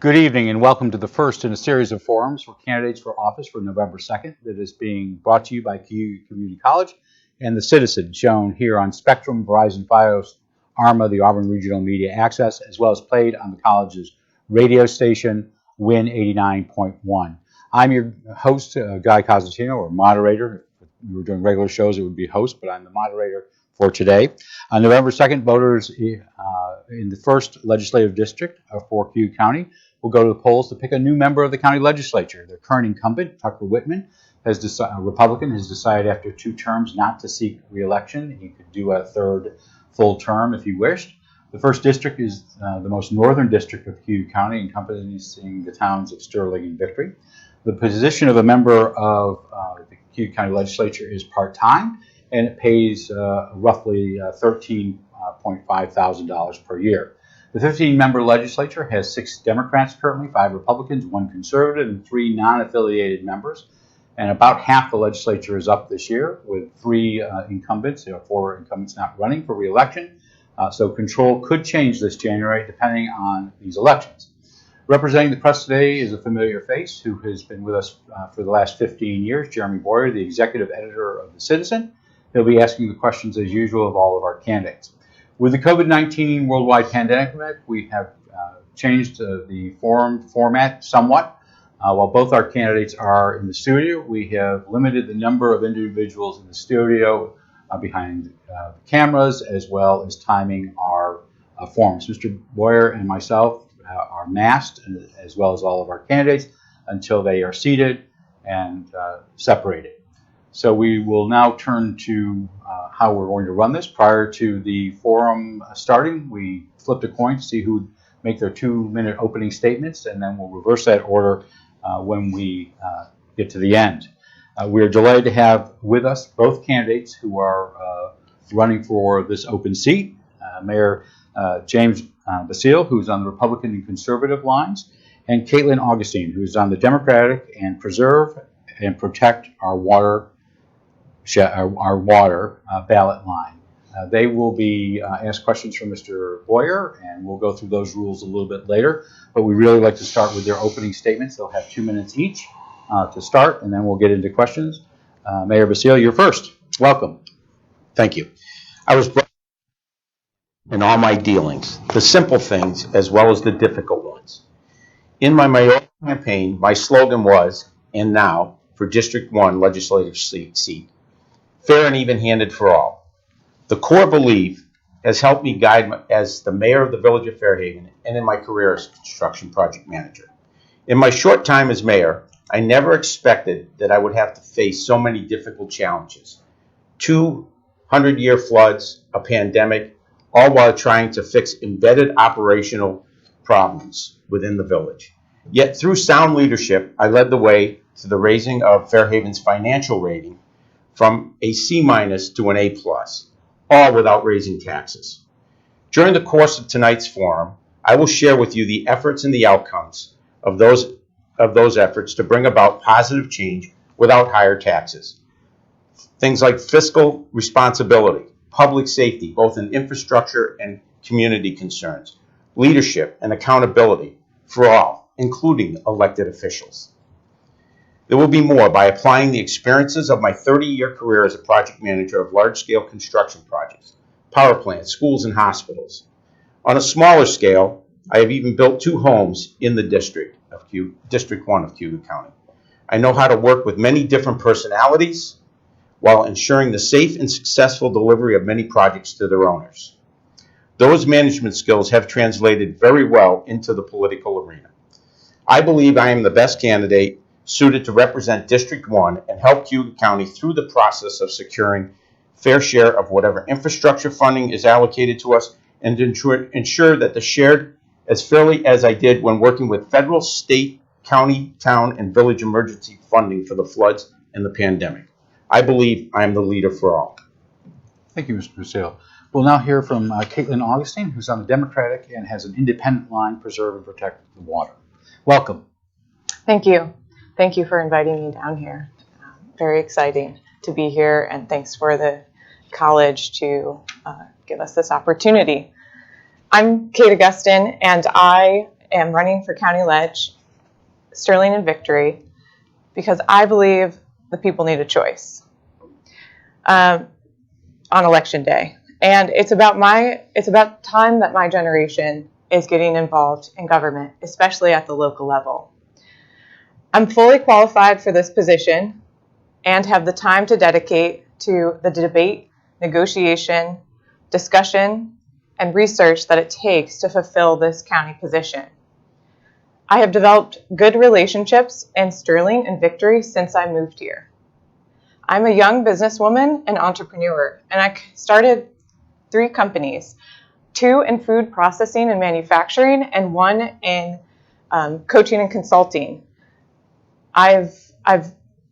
Good evening and welcome to the first in a series of forums for candidates for office for November 2nd that is being brought to you by Cayuga Community College and the Citizen, shown here on Spectrum, Verizon, Fios, ARMA, the Auburn Regional Media Access, as well as played on the college's radio station, Win 89.1. I'm your host, Guy Cosentino, or moderator. If we were doing regular shows, it would be host, but I'm the moderator for today. On November 2nd, voters in the first legislative district for Cayuga County will go to the polls to pick a new member of the county legislature. Their current incumbent, Tucker Whitman, a Republican, has decided after 2 terms not to seek re-election. He could do a third full term if he wished. The first district is the most northern district of Cayuga County, encompassing the towns of Sterling and Victory. The position of a member of the Cayuga County legislature is part-time, and it pays roughly $13.5 thousand per year. The 15-member legislature has 6 Democrats currently, 5 Republicans, 1 conservative, and 3 non-affiliated members. And about half the legislature is up this year with 3 incumbents. There are 4 incumbents not running for re-election. So control could change this January depending on these elections. Representing the press today is a familiar face who has been with us for the last 15 years, Jeremy Boyer, the executive editor of The Citizen. He'll be asking the questions as usual of all of our candidates. With the COVID-19 worldwide pandemic, we have changed the forum format somewhat. While both our candidates are in the studio, we have limited the number of individuals in the studio behind cameras, as well as timing our forums. Mr. Boyer and myself are masked, as well as all of our candidates, until they are seated and separated. So we will now turn to how we're going to run this. Prior to the forum starting, we flipped a coin to see who would make their 2-minute opening statements, and then we'll reverse that order when we get to the end. We are delighted to have with us both candidates who are running for this open seat. Mayor James Basile, who's on the Republican and Conservative lines, and Caitlin Augustine, who's on the Democratic and Preserve and Protect Our Water ballot line. They will be asked questions from Mr. Boyer, and we'll go through those rules a little bit later. But we really like to start with their opening statements. They'll have 2 minutes each to start, and then we'll get into questions. Mayor Basile, you're first. Welcome. Thank you. I was brought in all my dealings, the simple things as well as the difficult ones. In my mayoral campaign, my slogan was, and now, for District 1 legislative seat, fair and even-handed for all. The core belief has helped me guide as the mayor of the village of Fairhaven and in my career as construction project manager. In my short time as mayor, I never expected that I would have to face so many difficult challenges. 200-year floods, a pandemic, all while trying to fix embedded operational problems within the village. Yet through sound leadership, I led the way to the raising of Fairhaven's financial rating from a C- to an A+, all without raising taxes. During the course of tonight's forum, I will share with you the efforts and the outcomes of those efforts to bring about positive change without higher taxes. Things like fiscal responsibility, public safety, both in infrastructure and community concerns, leadership and accountability for all, including elected officials. There will be more by applying the experiences of my 30-year career as a project manager of large-scale construction projects, power plants, schools, and hospitals. On a smaller scale, I have even built 2 homes in the District 1 of Cayuga County. I know how to work with many different personalities while ensuring the safe and successful delivery of many projects to their owners. Those management skills have translated very well into the political arena. I believe I am the best candidate suited to represent District 1 and help Cayuga County through the process of securing fair share of whatever infrastructure funding is allocated to us and ensure that the shared as fairly as I did when working with federal, state, county, town, and village emergency funding for the floods and the pandemic. I believe I am the leader for all. Thank you, Mr. Basile. We'll now hear from Caitlin Augustine, who's on the Democratic and has an independent line, Preserve and Protect the Water. Welcome. Thank you. Thank you for inviting me down here. Very exciting to be here, and thanks for the college to give us this opportunity. I'm Kate Augustine, and I am running for County Leg, Sterling and Victory, because I believe the people need a choice on election day. And it's about time that my generation is getting involved in government, especially at the local level. I'm fully qualified for this position and have the time to dedicate to the debate, negotiation, discussion, and research that it takes to fulfill this county position. I have developed good relationships in Sterling and Victory since I moved here. I'm a young businesswoman and entrepreneur, and I started 3 companies, 2 in food processing and manufacturing, and 1 in coaching and consulting. I've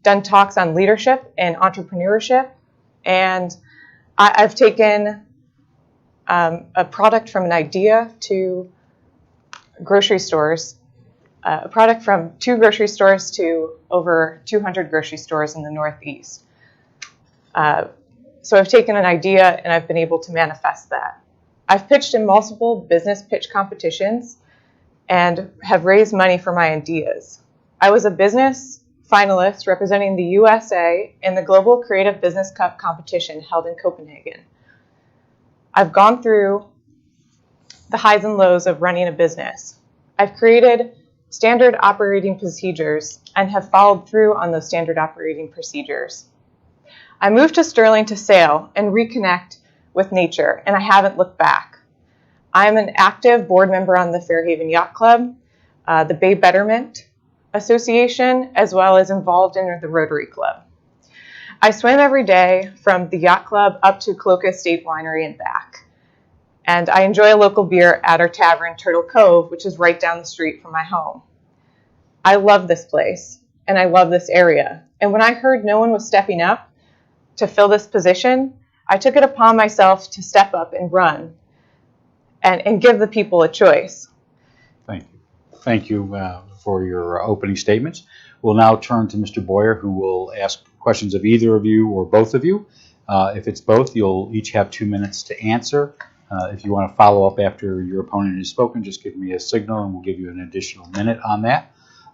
done talks on leadership and entrepreneurship, and I've taken a product from an idea to grocery stores, a product from 2 grocery stores to over 200 grocery stores in the Northeast. So I've taken an idea and I've been able to manifest that. I've pitched in multiple business pitch competitions and have raised money for my ideas. I was a business finalist representing the USA in the Global Creative Business Cup competition held in Copenhagen. I've gone through the highs and lows of running a business. I've created standard operating procedures and have followed through on those standard operating procedures. I moved to Sterling to sail and reconnect with nature, and I haven't looked back. I'm an active board member on the Fairhaven Yacht Club, the Bay Betterment Association, as well as involved in the Rotary Club. I swim every day from the Yacht Club up to Cloca State Winery and back. And I enjoy a local beer at our tavern, Turtle Cove, which is right down the street from my home. I love this place, and I love this area. And when I heard no one was stepping up to fill this position, I took it upon myself to step up and run and give the people a choice. Thank you. Thank you for your opening statements. We'll now turn to Mr. Boyer, who will ask questions of either of you or both of you. If it's both, you'll each have 2 minutes to answer. If you want to follow up after your opponent has spoken, just give me a signal and we'll give you an additional minute on that.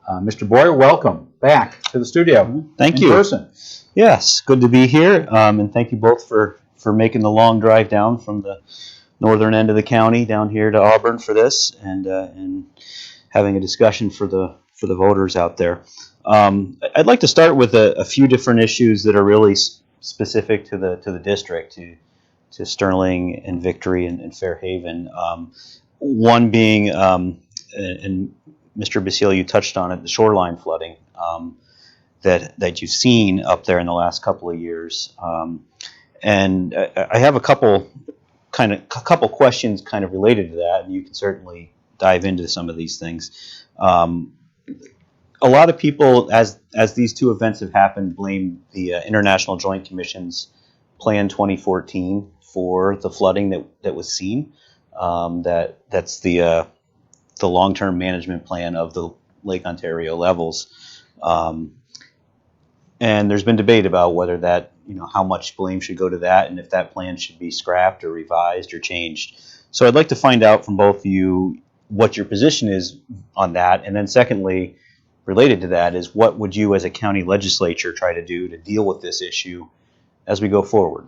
Mr. Boyer, welcome back to the studio. Thank you. In person. Yes, good to be here, and thank you both for making the long drive down from the northern end of the county down here to Auburn for this, and having a discussion for the voters out there. I'd like to start with a few different issues that are really specific to the district, to Sterling and Victory and Fairhaven. One being, and Mr. Basile, you touched on it, the shoreline flooding that you've seen up there in the last couple of years. And I have a couple questions kind of related to that, and you can certainly dive into some of these things. A lot of people, as these 2 events have happened, blame the International Joint Commission's Plan 2014 for the flooding that was seen. That's the long-term management plan of the Lake Ontario levels. And there's been debate about whether that, how much blame should go to that, and if that plan should be scrapped or revised or changed. So I'd like to find out from both of you what your position is on that, and then secondly, related to that, is what would you as a county legislature try to do to deal with this issue as we go forward?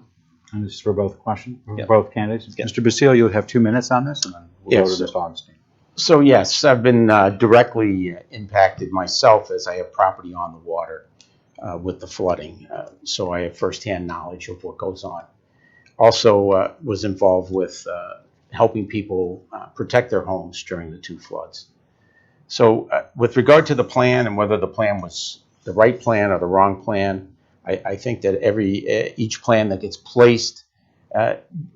And this is for both questions, Yep. both candidates. Yep. Mr. Basile, you'll have 2 minutes on this, and then we'll go to Ms. Augustine. So yes, I've been directly impacted myself as I have property on the water with the flooding. So I have firsthand knowledge of what goes on. Also was involved with helping people protect their homes during the 2 floods. So with regard to the plan and whether the plan was the right plan or the wrong plan, I think that each plan that gets placed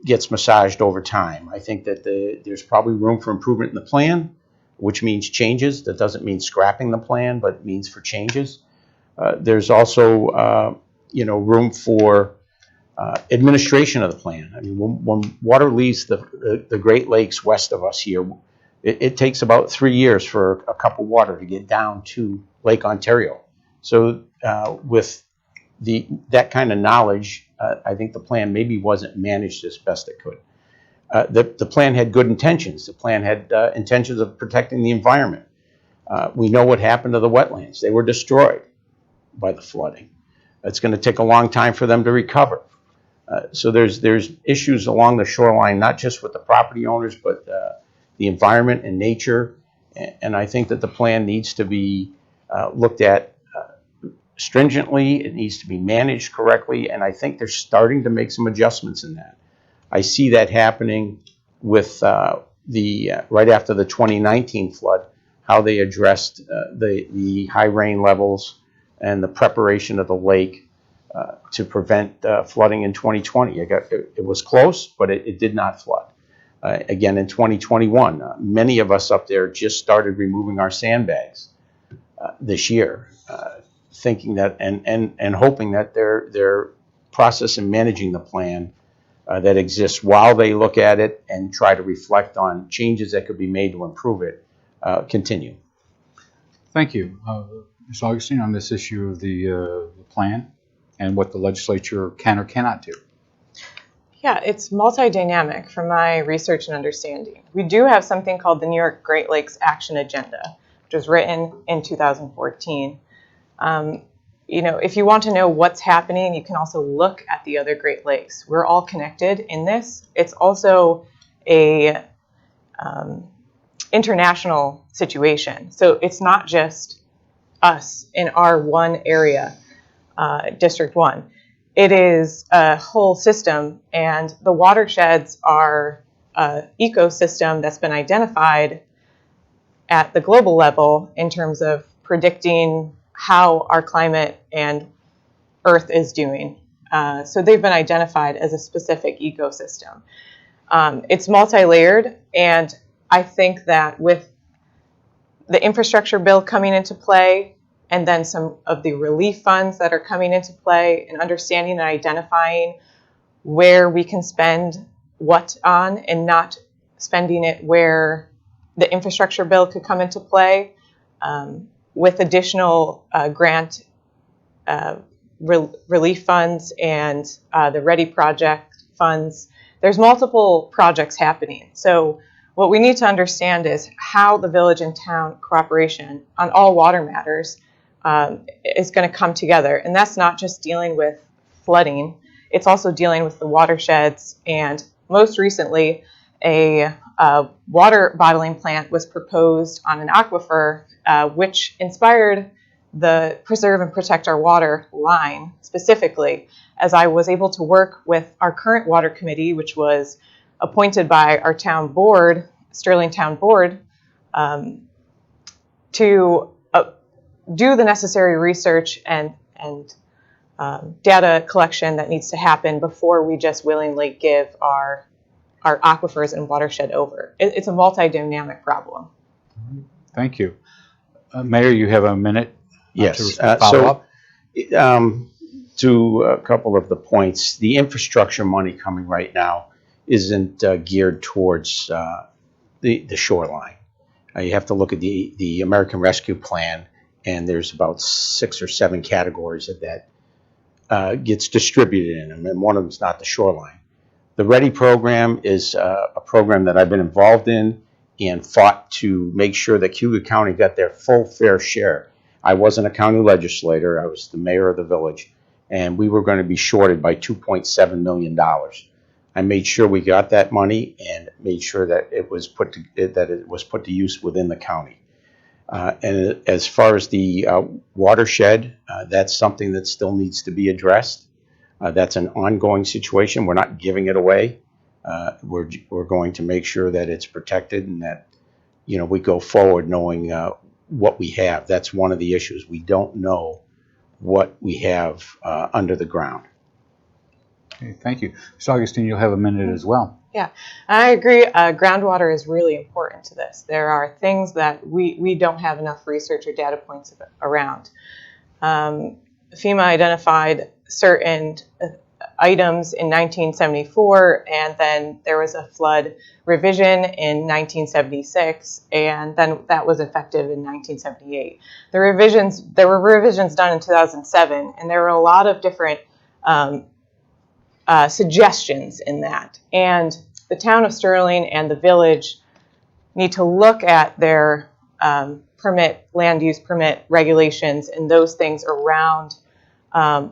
gets massaged over time. I think that there's probably room for improvement in the plan, which means changes. That doesn't mean scrapping the plan, but it means for changes. There's also room for administration of the plan. I mean, when water leaves the Great Lakes west of us here, it takes about 3 years for a cup of water to get down to Lake Ontario. So with that kind of knowledge, I think the plan maybe wasn't managed as best it could. The plan had good intentions. The plan had intentions of protecting the environment. We know what happened to the wetlands. They were destroyed by the flooding. It's going to take a long time for them to recover. So there's issues along the shoreline, not just with the property owners, but the environment and nature. And I think that the plan needs to be looked at stringently. It needs to be managed correctly. And I think they're starting to make some adjustments in that. I see that happening with right after the 2019 flood, how they addressed the high rain levels and the preparation of the lake to prevent flooding in 2020. It was close, but it did not flood. Again, in 2021, many of us up there just started removing our sandbags this year, thinking that and hoping that their process in managing the plan that exists while they look at it and try to reflect on changes that could be made to improve it continue. Thank you. Ms. Augustine, on this issue of the plan and what the legislature can or cannot do. Yeah, it's multi-dynamic from my research and understanding. We do have something called the New York Great Lakes Action Agenda, which was written in 2014. If you want to know what's happening, you can also look at the other Great Lakes. We're all connected in this. It's also a international situation. So it's not just us in our one area, District 1. It is a whole system, and the watersheds are an ecosystem that's been identified at the global level in terms of predicting how our climate and Earth is doing. So they've been identified as a specific ecosystem. It's multi-layered, and I think that with the infrastructure bill coming into play, and then some of the relief funds that are coming into play, and understanding and identifying where we can spend what on and not spending it where the infrastructure bill could come into play, with additional grant relief funds and the Ready Project funds. There's multiple projects happening. So what we need to understand is how the village and town cooperation on all water matters is going to come together. And that's not just dealing with flooding. It's also dealing with the watersheds. And most recently, a water bottling plant was proposed on an aquifer, which inspired the Preserve and Protect Our Water line specifically, as I was able to work with our current water committee, which was appointed by our town board, Sterling Town Board, to do the necessary research and data collection that needs to happen before we just willingly give our aquifers and watershed over. It's a multi-dynamic problem. Thank you. Mayor, you have a minute. Yes. To follow up. To a couple of the points, the infrastructure money coming right now isn't geared towards the shoreline. You have to look at the American Rescue Plan, and there's about 6 or 7 categories of that gets distributed in them, and one of them is not the shoreline. The Ready program is a program that I've been involved in and fought to make sure that Cayuga County got their full fair share. I wasn't a county legislator. I was the mayor of the village, and we were going to be shorted by $2.7 million. I made sure we got that money and made sure that it was put to use within the county. And as far as the watershed, that's something that still needs to be addressed. That's an ongoing situation. We're not giving it away. We're going to make sure that it's protected and that we go forward knowing what we have. That's one of the issues. We don't know what we have under the ground. Okay, thank you. Ms. Augustine, you'll have a minute as well. Yeah, I agree. Groundwater is really important to this. There are things that we don't have enough research or data points around. FEMA identified certain items in 1974, and then there was a flood revision in 1976, and then that was effective in 1978. There were revisions done in 2007, and there were a lot of different suggestions in that. And the town of Sterling and the village need to look at their land use permit regulations and those things around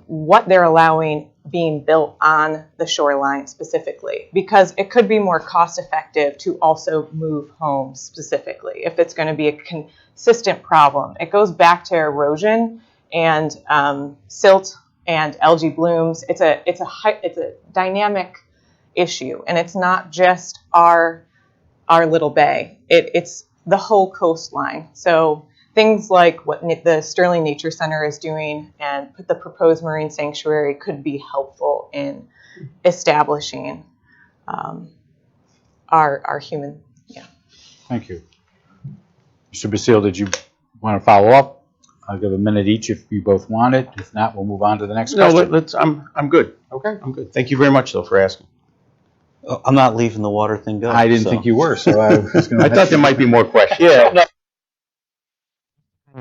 what they're allowing being built on the shoreline specifically, because it could be more cost effective to also move homes specifically if it's going to be a consistent problem. It goes back to erosion and silt and algae blooms. It's a dynamic issue, and it's not just our little bay. It's the whole coastline. So things like what the Sterling Nature Center is doing and the proposed marine sanctuary could be helpful in establishing our human. Yeah. Thank you. Mr. Basile, did you want to follow up? I'll give a minute each if you both want it. If not, we'll move on to the next question. No, I'm good. Okay. I'm good. Thank you very much, though, for asking. I'm not leaving the water thing go. I didn't think you were, so I was going to. I thought there might be more questions. Yeah.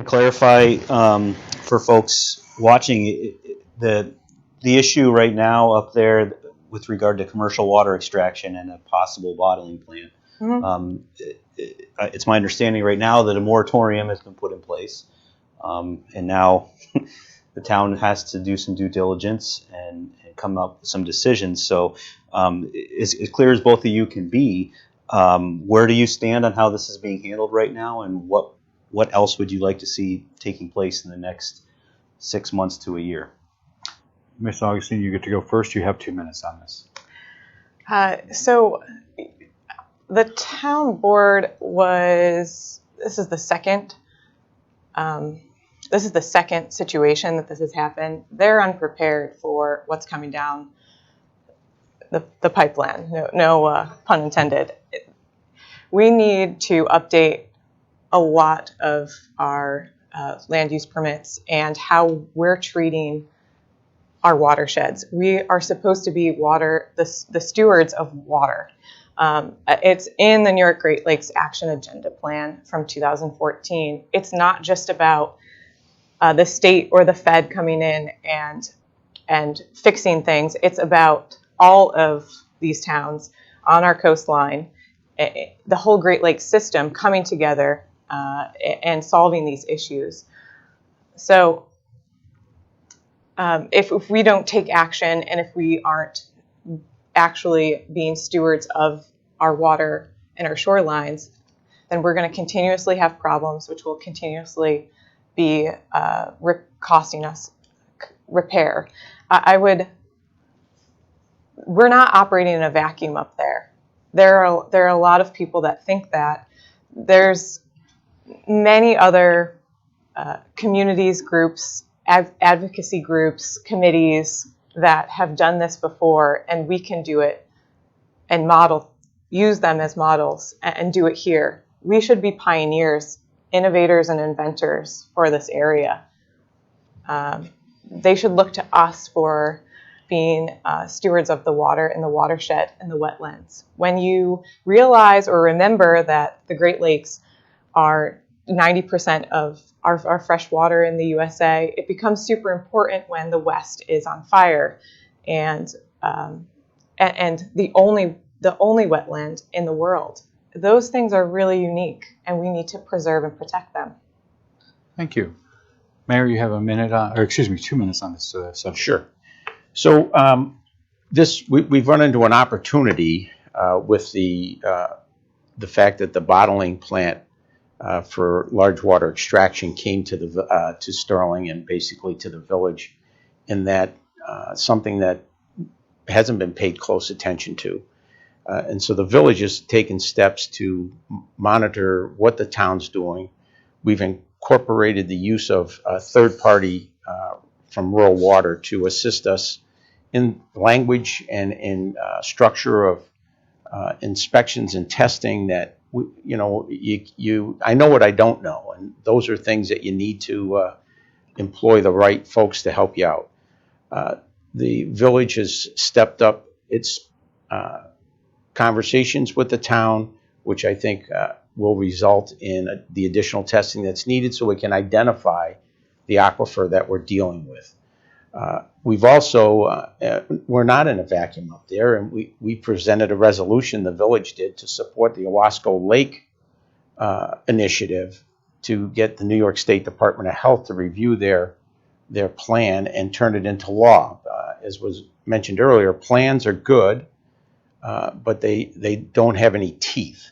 Clarify for folks watching the issue right now up there with regard to commercial water extraction and a possible bottling plant. Mm-hmm. It's my understanding right now that a moratorium has been put in place, and now the town has to do some due diligence and come up with some decisions. So as clear as both of you can be, where do you stand on how this is being handled right now, and what else would you like to see taking place in the next 6 months to a year? Ms. Augustine, you get to go first. You have 2 minutes on this. So the town board this is the second situation that this has happened. They're unprepared for what's coming down the pipeline. No pun intended. We need to update a lot of our land use permits and how we're treating our watersheds. We are supposed to be the stewards of water. It's in the New York Great Lakes Action Agenda Plan from 2014. It's not just about the state or the Fed coming in and fixing things. It's about all of these towns on our coastline, the whole Great Lakes system coming together and solving these issues. So if we don't take action and if we aren't actually being stewards of our water and our shorelines, then we're going to continuously have problems, which will continuously be costing us repair. We're not operating in a vacuum up there. There are a lot of people that think that. There's many other communities, groups, advocacy groups, committees that have done this before, and we can do it and use them as models and do it here. We should be pioneers, innovators, and inventors for this area. They should look to us for being stewards of the water and the watershed and the wetlands. When you realize or remember that the Great Lakes are 90% of our fresh water in the USA, it becomes super important when the West is on fire and the only wetland in the world. Those things are really unique, and we need to preserve and protect them. Thank you. Mayor, you have 2 minutes on this subject. Sure. So we've run into an opportunity with the fact that the bottling plant for large water extraction came to Sterling and basically to the village, in that something that hasn't been paid close attention to. And so the village has taken steps to monitor what the town's doing. We've incorporated the use of a third party from Rural Water to assist us in language and in structure of inspections and testing that, I know what I don't know, and those are things that you need to employ the right folks to help you out. The village has stepped up its conversations with the town, which I think will result in the additional testing that's needed so we can identify the aquifer that we're dealing with. We've also, we're not in a vacuum up there, and we presented a resolution, the village did, to support the Owasco Lake initiative to get the New York State Department of Health to review their plan and turn it into law. As was mentioned earlier, plans are good, but they don't have any teeth.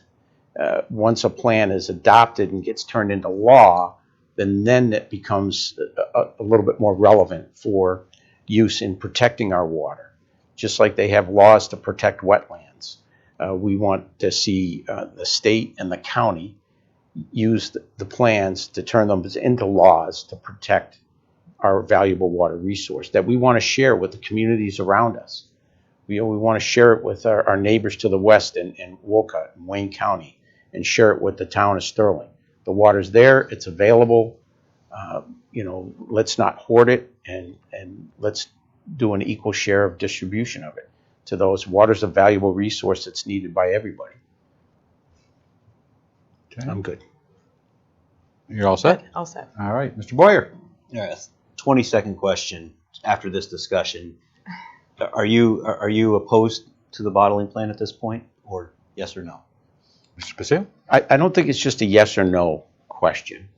Once a plan is adopted and gets turned into law, then it becomes a little bit more relevant for use in protecting our water. Just like they have laws to protect wetlands, we want to see the state and the county use the plans to turn them into laws to protect our valuable water resource that we want to share with the communities around us. We want to share it with our neighbors to the west in Wolcott and Wayne County, and share it with the town of Sterling. The water's there, it's available. Let's not hoard it, and let's do an equal share of distribution of it to those. Water's a valuable resource that's needed by everybody. Okay. I'm good. You're all set? All set. All right, Mr. Boyer. Yes. 20-second question after this discussion. Are you opposed to the bottling plant at this point, or yes or no? Mr. Basile? I don't think it's just a yes or no question.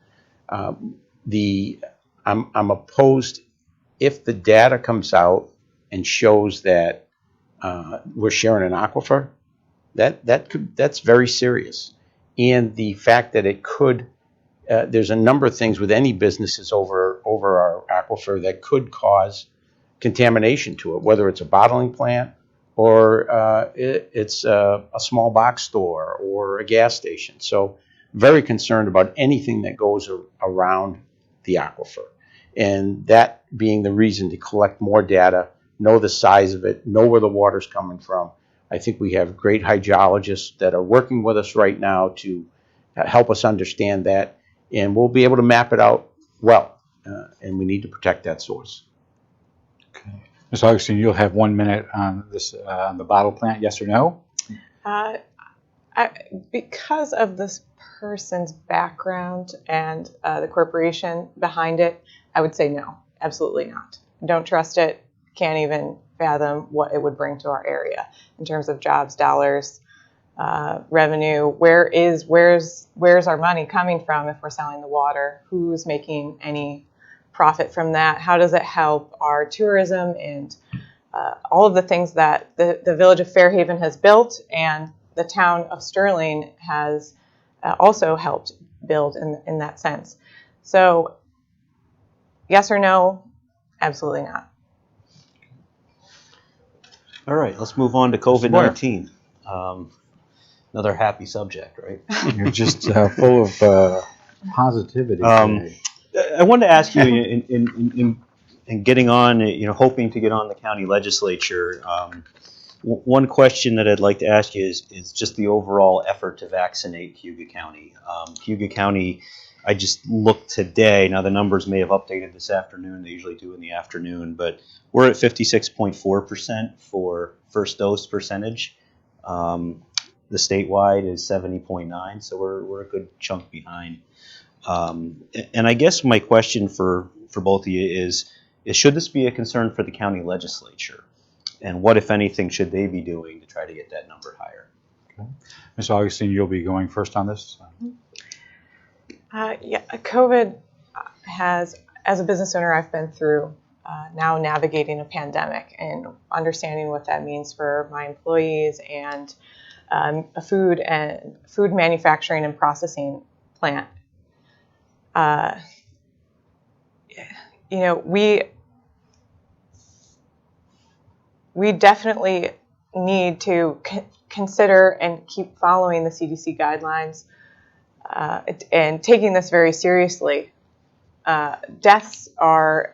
I'm opposed if the data comes out and shows that we're sharing an aquifer. That's very serious, and the fact that it could. There's a number of things with any businesses over our aquifer that could cause contamination to it, whether it's a bottling plant or it's a small box store or a gas station. So very concerned about anything that goes around the aquifer. And that being the reason to collect more data, know the size of it, know where the water's coming from. I think we have great hydrologists that are working with us right now to help us understand that, and we'll be able to map it out well, and we need to protect that source. Okay. Ms. Augustine, you'll have 1 minute on this, on the bottle plant, yes or no? Because of this person's background and the corporation behind it, I would say no, absolutely not. Don't trust it. Can't even fathom what it would bring to our area in terms of jobs, dollars, revenue. Where's our money coming from if we're selling the water? Who's making any profit from that? How does it help our tourism and all of the things that the village of Fairhaven has built and the town of Sterling has also helped build in that sense? So yes or no? Absolutely not. All right, let's move on to COVID-19. Another happy subject, right? You're just full of positivity today. I wanted to ask you, in getting on, hoping to get on the county legislature, one question that I'd like to ask you is just the overall effort to vaccinate Cayuga County. Cayuga County, I just looked today. Now, the numbers may have updated this afternoon. They usually do in the afternoon, but we're at 56.4% for first dose percentage. The statewide is 70.9%, so we're a good chunk behind. And I guess my question for both of you is should this be a concern for the county legislature? And what, if anything, should they be doing to try to get that number higher? Okay. Ms. Augustine, you'll be going first on this. COVID has, as a business owner, I've been through now navigating a pandemic and understanding what that means for my employees and a food manufacturing and processing plant. We definitely need to consider and keep following the CDC guidelines and taking this very seriously. Deaths are,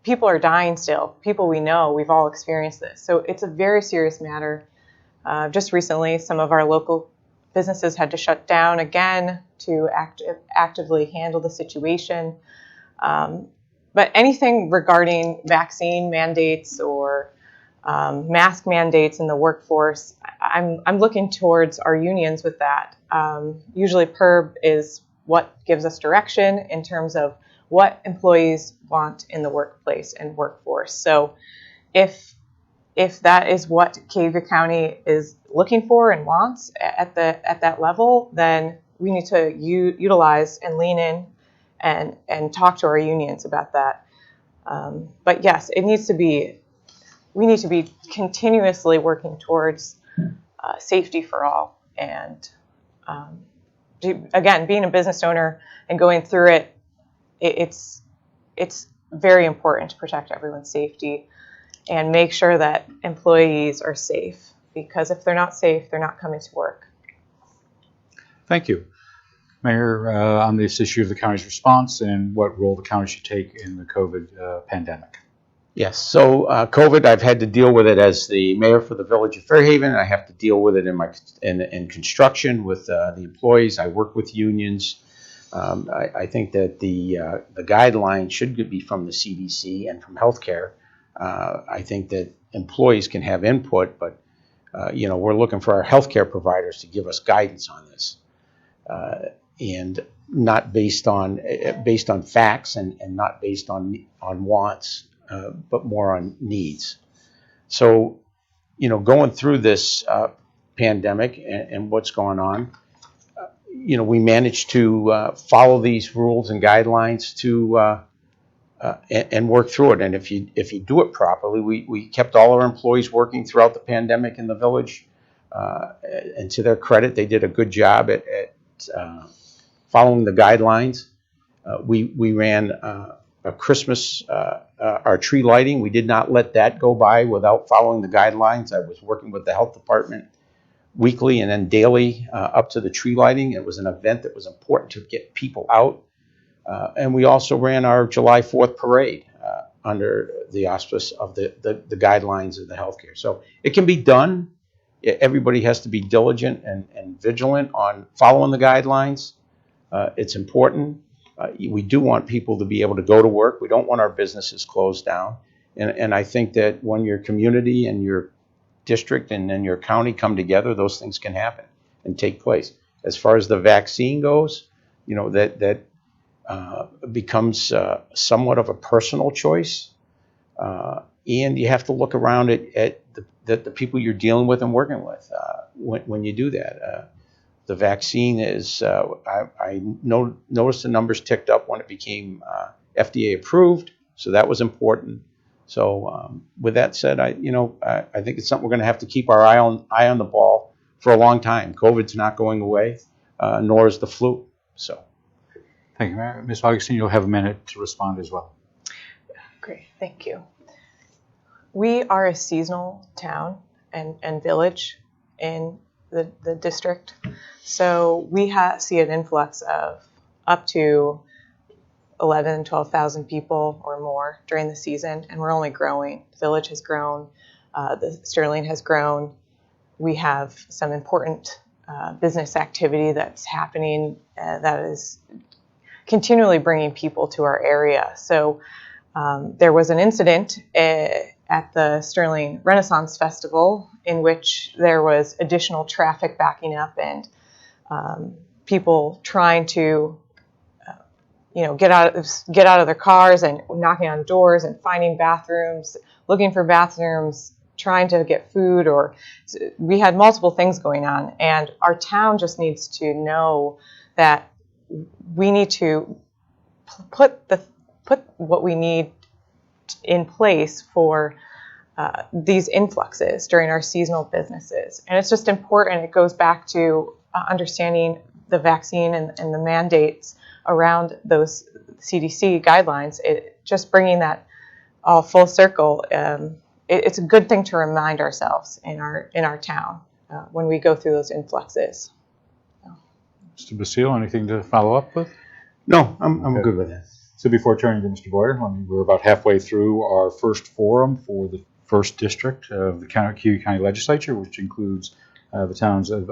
people are dying still. People we know, we've all experienced this. So it's a very serious matter. Just recently, some of our local businesses had to shut down again to actively handle the situation. But anything regarding vaccine mandates or mask mandates in the workforce, I'm looking towards our unions with that. Usually PERB is what gives us direction in terms of what employees want in the workplace and workforce. So if that is what Cayuga County is looking for and wants at that level, then we need to utilize and lean in and talk to our unions about that. But yes, we need to be continuously working towards safety for all. And again, being a business owner and going through it, it's very important to protect everyone's safety and make sure that employees are safe, because if they're not safe, they're not coming to work. Thank you. Mayor, on this issue of the county's response and what role the county should take in the COVID pandemic. Yes, so COVID, I've had to deal with it as the mayor for the village of Fairhaven. I have to deal with it in construction with the employees. I work with unions. I think that the guidelines should be from the CDC and from healthcare. I think that employees can have input, but we're looking for our healthcare providers to give us guidance on this, and not based on facts and not based on wants, but more on needs. So, going through this pandemic and what's going on, we managed to follow these rules and guidelines to and work through it. And if you do it properly, we kept all our employees working throughout the pandemic in the village. And to their credit, they did a good job at following the guidelines. We ran a Christmas, our tree lighting. We did not let that go by without following the guidelines. I was working with the health department weekly and then daily up to the tree lighting. It was an event that was important to get people out. And we also ran our July 4th parade under the auspice of the guidelines of the healthcare. So it can be done. Everybody has to be diligent and vigilant on following the guidelines. It's important. We do want people to be able to go to work. We don't want our businesses closed down. And I think that when your community and your district and then your county come together, those things can happen and take place. As far as the vaccine goes, that becomes somewhat of a personal choice. And you have to look around at the people you're dealing with and working with when you do that. The vaccine is, I noticed the numbers ticked up when it became FDA approved, so that was important. So with that said, I think it's something we're going to have to keep our eye on the ball for a long time. COVID's not going away, nor is the flu. So. Thank you, Mayor. Ms. Augustine, you'll have a minute to respond as well. Great, thank you. We are a seasonal town and village in the district. So we see an influx of up to 11,000, 12,000 people or more during the season, and we're only growing. The village has grown, the Sterling has grown. We have some important business activity that's happening that is continually bringing people to our area. So there was an incident at the Sterling Renaissance Festival in which there was additional traffic backing up and people trying to get out of their cars and knocking on doors and finding bathrooms, looking for bathrooms, trying to get food, or we had multiple things going on. And our town just needs to know that we need to put what we need in place for these influxes during our seasonal businesses. And it's just important. It goes back to understanding the vaccine and the mandates around those CDC guidelines. Just bringing that all full circle. It's a good thing to remind ourselves in our town when we go through those influxes. Mr. Basile, anything to follow up with? No, I'm good with that. So before turning to Mr. Boyer, we're about halfway through our first forum for the first district of the Cayuga County Legislature, which includes the towns of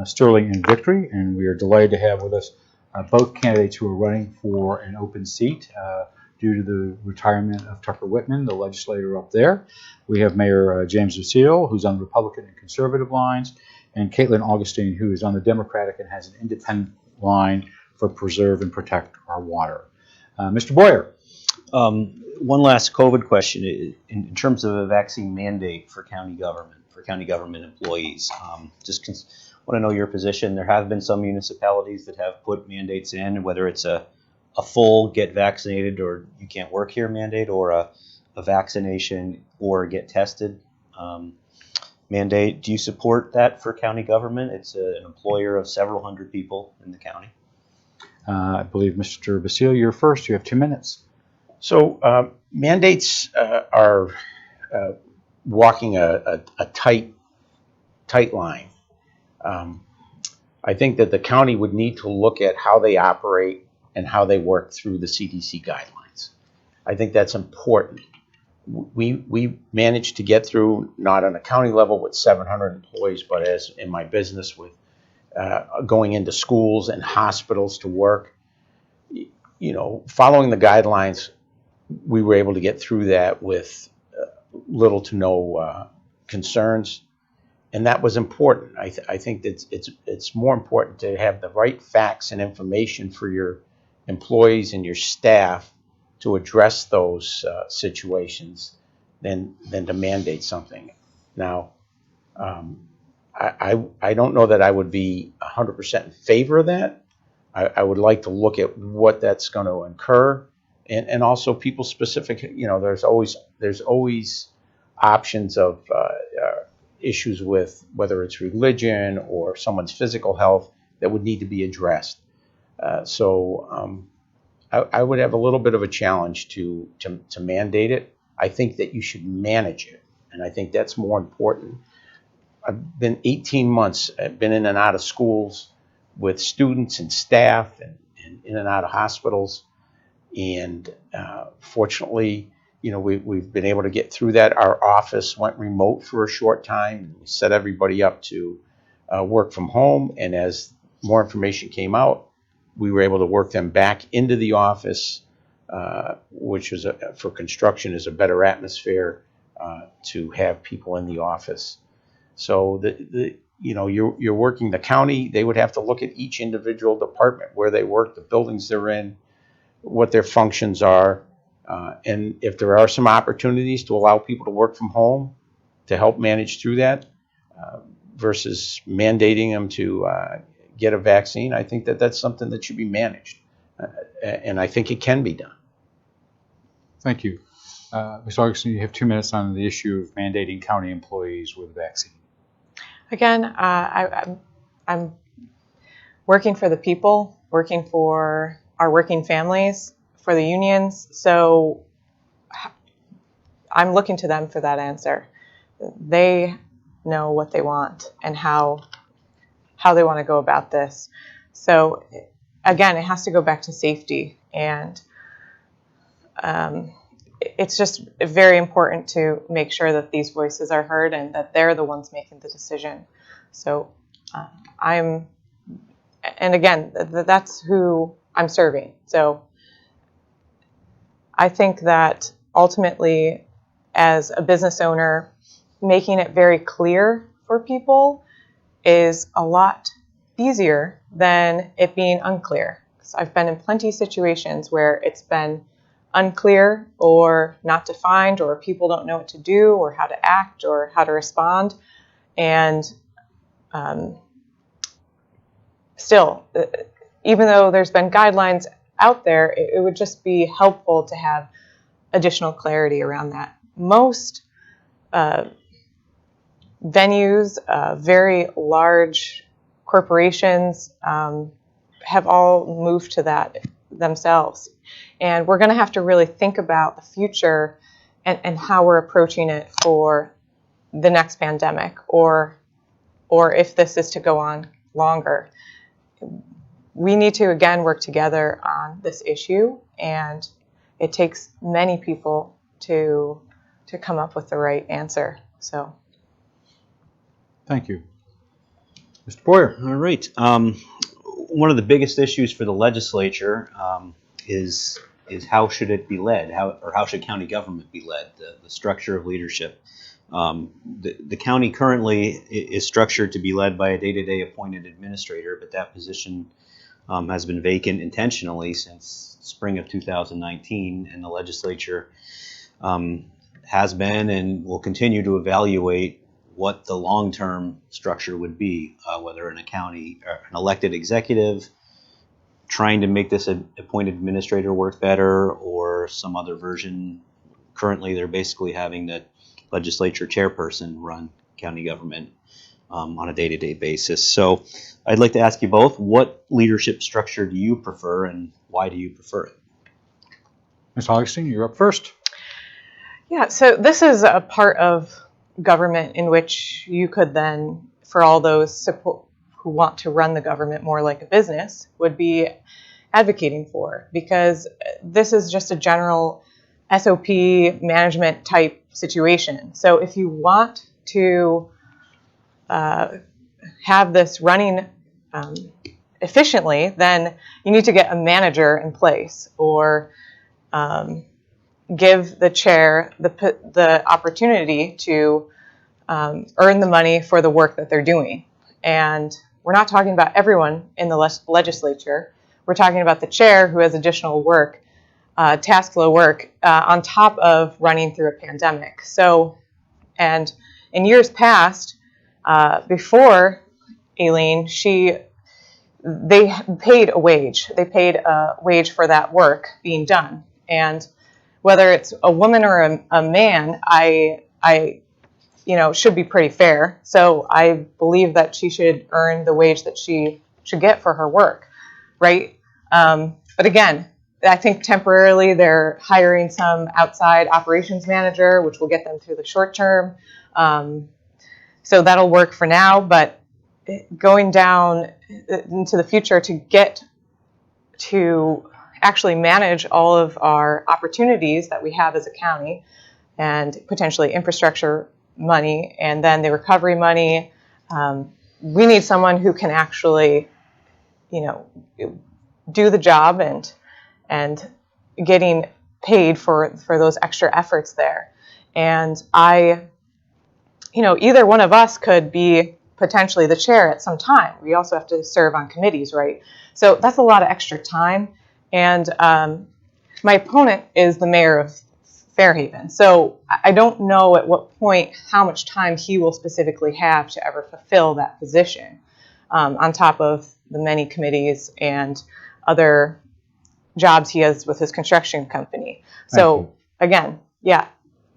Sterling and Victory, and we are delighted to have with us both candidates who are running for an open seat due to the retirement of Tucker Whitman, the legislator up there. We have Mayor James Basile, who's on the Republican and Conservative lines, and Caitlin Augustine, who is on the Democratic and has an independent line for preserve and protect our water. Mr. Boyer. One last COVID question. In terms of a vaccine mandate for county government employees, just want to know your position. There have been some municipalities that have put mandates in, whether it's a full get vaccinated or you can't work here mandate, or a vaccination or get tested mandate. Do you support that for county government? It's an employer of several hundred people in the county. I believe Mr. Basile, you're first. You have 2 minutes. So mandates are walking a tight line. I think that the county would need to look at how they operate and how they work through the CDC guidelines. I think that's important. We managed to get through, not on a county level with 700 employees, but as in my business with going into schools and hospitals to work. Following the guidelines, we were able to get through that with little to no concerns, and that was important. I think that it's more important to have the right facts and information for your employees and your staff to address those situations than to mandate something. Now, I don't know that I would be 100% in favor of that. I would like to look at what that's going to incur, and also people specific. There's always options of issues with whether it's religion or someone's physical health that would need to be addressed. So I would have a little bit of a challenge to mandate it. I think that you should manage it, and I think that's more important. I've been 18 months. I've been in and out of schools with students and staff, and in and out of hospitals, and fortunately, we've been able to get through that. Our office went remote for a short time. We set everybody up to work from home, and as more information came out, we were able to work them back into the office, which is for construction is a better atmosphere to have people in the office. So you're working the county. They would have to look at each individual department, where they work, the buildings they're in, what their functions are, and if there are some opportunities to allow people to work from home to help manage through that, versus mandating them to get a vaccine, I think that that's something that should be managed, and I think it can be done. Thank you. Ms. Augustine, you have 2 minutes on the issue of mandating county employees with a vaccine. Again, I'm working for the people, working for our working families, for the unions. So I'm looking to them for that answer. They know what they want and how they want to go about this. So again, it has to go back to safety, and it's just very important to make sure that these voices are heard and that they're the ones making the decision. So and again, that's who I'm serving. So I think that ultimately, as a business owner, making it very clear for people is a lot easier than it being unclear. So I've been in plenty of situations where it's been unclear or not defined, or people don't know what to do or how to act or how to respond. And still, even though there's been guidelines out there, it would just be helpful to have additional clarity around that. Most venues, very large corporations have all moved to that themselves. And we're going to have to really think about the future and how we're approaching it for the next pandemic, or if this is to go on longer. We need to, again, work together on this issue, and it takes many people to come up with the right answer. So, thank you. Mr. Boyer. All right. One of the biggest issues for the legislature is how should it be led? How should county government be led? The structure of leadership. The county currently is structured to be led by a day-to-day appointed administrator, but that position has been vacant intentionally since spring of 2019, and the legislature has been and will continue to evaluate what the long-term structure would be, whether in a county or an elected executive trying to make this appointed administrator work better, or some other version. Currently, they're basically having the legislature chairperson run county government on a day-to-day basis. So I'd like to ask you both, what leadership structure do you prefer, and why do you prefer it? Ms. Augustine, you're up first. Yeah, so this is a part of government in which you could then, for all those support who want to run the government more like a business, would be advocating for, because this is just a general SOP management type situation. So if you want to have this running efficiently, then you need to get a manager in place, or give the chair the opportunity to earn the money for the work that they're doing. And we're not talking about everyone in the legislature. We're talking about the chair, who has additional work, task flow work, on top of running through a pandemic. So, and in years past, before Aileen, they paid a wage. They paid a wage for that work being done. And whether it's a woman or a man, I should be pretty fair. So I believe that she should earn the wage that she should get for her work, right? But again, I think temporarily they're hiring some outside operations manager, which will get them through the short term. So that'll work for now, but going down into the future to get to actually manage all of our opportunities that we have as a county, and potentially infrastructure money, and then the recovery money, we need someone who can actually, do the job and getting paid for those extra efforts there. And either one of us could be potentially the chair at some time. We also have to serve on committees, right? So that's a lot of extra time. And my opponent is the mayor of Fairhaven. So I don't know at what point, how much time he will specifically have to ever fulfill that position, on top of the many committees and other jobs he has with his construction company. So again, yeah,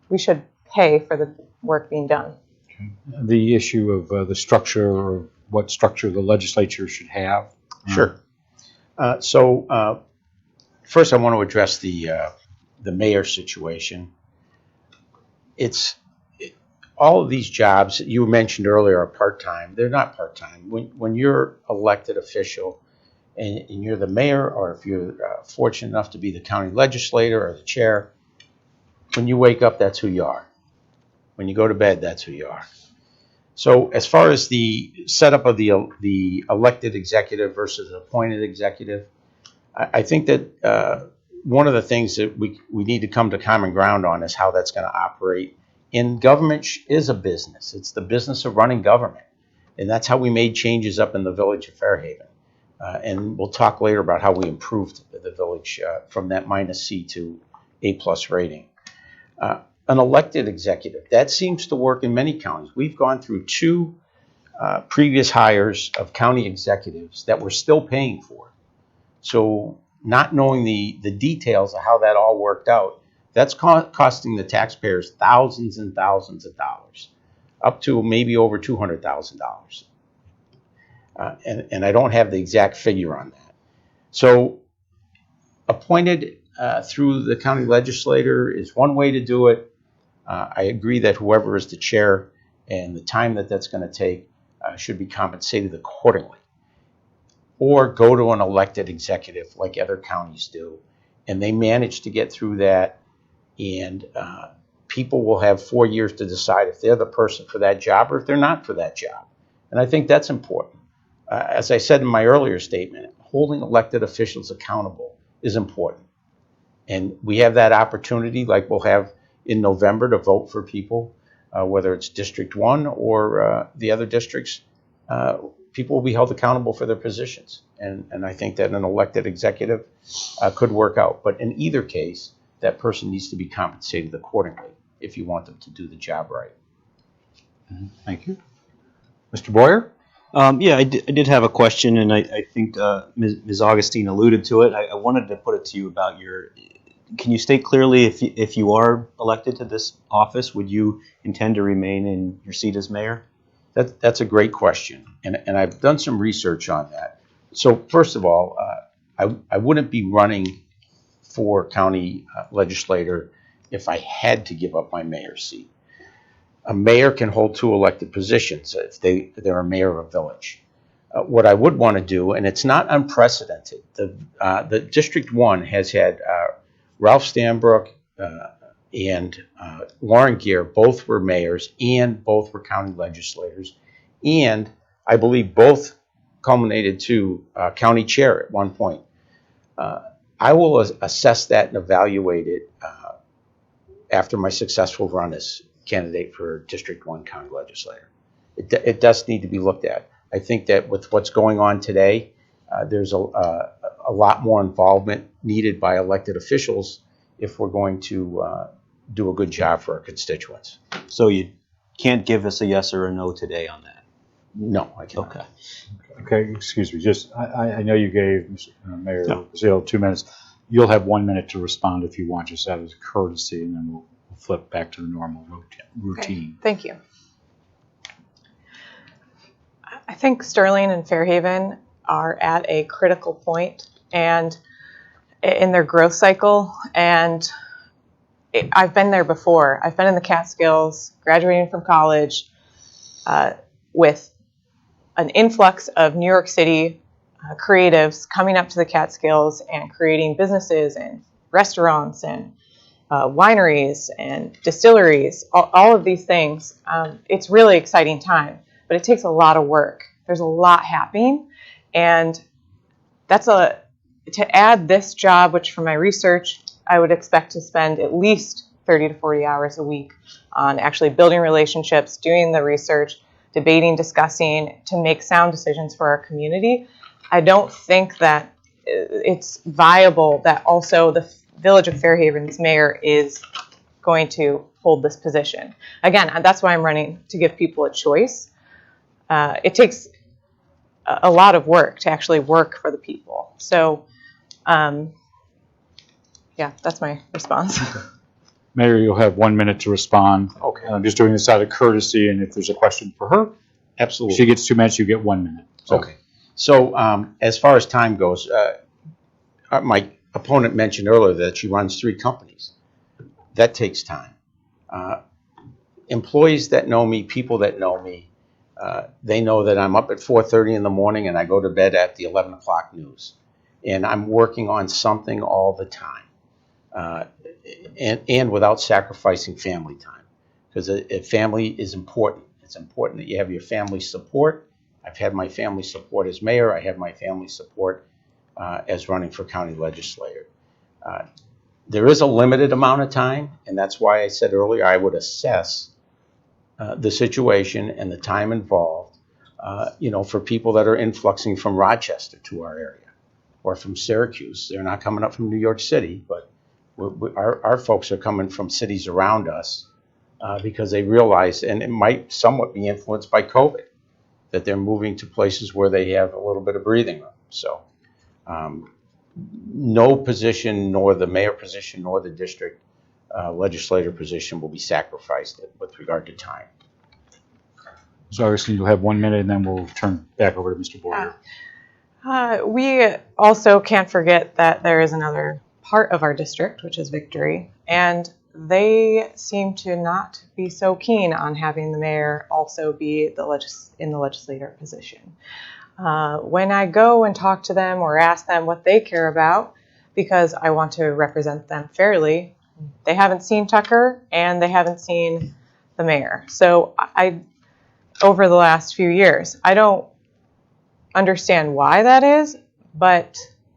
we should pay for the work being done. The issue of the structure, or what structure the legislature should have. Sure. So first I want to address the mayor situation. All of these jobs that you mentioned earlier are part-time. They're not part-time. When you're elected official and you're the mayor, or if you're fortunate enough to be the county legislator or the chair, when you wake up, that's who you are. When you go to bed, that's who you are. So as far as the setup of the elected executive versus an appointed executive, I think that one of the things that we need to come to common ground on is how that's going to operate. And government is a business. It's the business of running government. And that's how we made changes up in the village of Fairhaven. And we'll talk later about how we improved the village from that -C to A+ rating. An elected executive, that seems to work in many counties. We've gone through 2 previous hires of county executives that we're still paying for. So not knowing the details of how that all worked out, that's costing the taxpayers thousands and thousands of dollars, up to maybe over $200,000. And I don't have the exact figure on that. So appointed through the county legislator is one way to do it. I agree that whoever is the chair and the time that's going to take should be compensated accordingly. Or go to an elected executive like other counties do, and they manage to get through that, and people will have 4 years to decide if they're the person for that job or if they're not for that job. And I think that's important. As I said in my earlier statement, holding elected officials accountable is important. And we have that opportunity, like we'll have in November, to vote for people, whether it's District 1 or the other districts. People will be held accountable for their positions. and I think that an elected executive could work out. But in either case, that person needs to be compensated accordingly if you want them to do the job right. Thank you. Mr. Boyer? Yeah, I did have a question, and I think Ms. Augustine alluded to it. I wanted to put it to you about can you state clearly if you are elected to this office, would you intend to remain in your seat as mayor? That's a great question, and I've done some research on that. So first of all, I wouldn't be running for county legislator if I had to give up my mayor's seat. A mayor can hold 2 elected positions if they're a mayor of a village. What I would want to do, and it's not unprecedented, the District 1 has had Ralph Stanbrook and Lauren Gear, both were mayors and both were county legislators, and I believe both culminated to county chair at one point. I will assess that and evaluate it after my successful run as candidate for District 1 county legislator. It does need to be looked at. I think that with what's going on today, there's a lot more involvement needed by elected officials if we're going to do a good job for our constituents. So you can't give us a yes or a no today on that? No, I can't. Okay. Okay, excuse me. Just I know you gave Mayor Zale 2 minutes. You'll have 1 minute to respond if you want, just out of courtesy, and then we'll flip back to the normal routine. Okay, thank you. I think Sterling and Fairhaven are at a critical point and in their growth cycle, and I've been there before. I've been in the Catskills, graduating from college with an influx of New York City creatives coming up to the Catskills and creating businesses and restaurants and wineries and distilleries, all of these things. It's really exciting time, but it takes a lot of work. There's a lot happening, and to add this job, which from my research, I would expect to spend at least 30 to 40 hours a week on actually building relationships, doing the research, debating, discussing, to make sound decisions for our community. I don't think that it's viable that also the Village of Fairhaven's mayor is going to hold this position. Again, that's why I'm running, to give people a choice. It takes a lot of work to actually work for the people. So, yeah, that's my response. Mayor, you'll have 1 minute to respond. Okay. I'm just doing this out of courtesy, and if there's a question for her, Absolutely. she gets 2 minutes, you get 1 minute. So. Okay. So as far as time goes, my opponent mentioned earlier that she runs 3 companies. That takes time. Employees that know me, people that know me, they know that I'm up at 4:30 in the morning and I go to bed at the 11 o'clock news. And I'm working on something all the time, and without sacrificing family time. Because a family is important. It's important that you have your family support. I've had my family support as mayor. I have my family support as running for county legislator. There is a limited amount of time, and that's why I said earlier I would assess the situation and the time involved, for people that are influxing from Rochester to our area or from Syracuse. They're not coming up from New York City, but our folks are coming from cities around us because they realize, and it might somewhat be influenced by COVID, that they're moving to places where they have a little bit of breathing room. So no position, nor the mayor position, nor the district legislator position will be sacrificed with regard to time. So obviously you'll have 1 minute, and then we'll turn back over to Mr. Boyer. We also can't forget that there is another part of our district, which is Victory, and they seem to not be so keen on having the mayor also be in the legislator position. When I go and talk to them or ask them what they care about, because I want to represent them fairly, they haven't seen Tucker and they haven't seen the mayor. So over the last few years, I don't understand why that is, but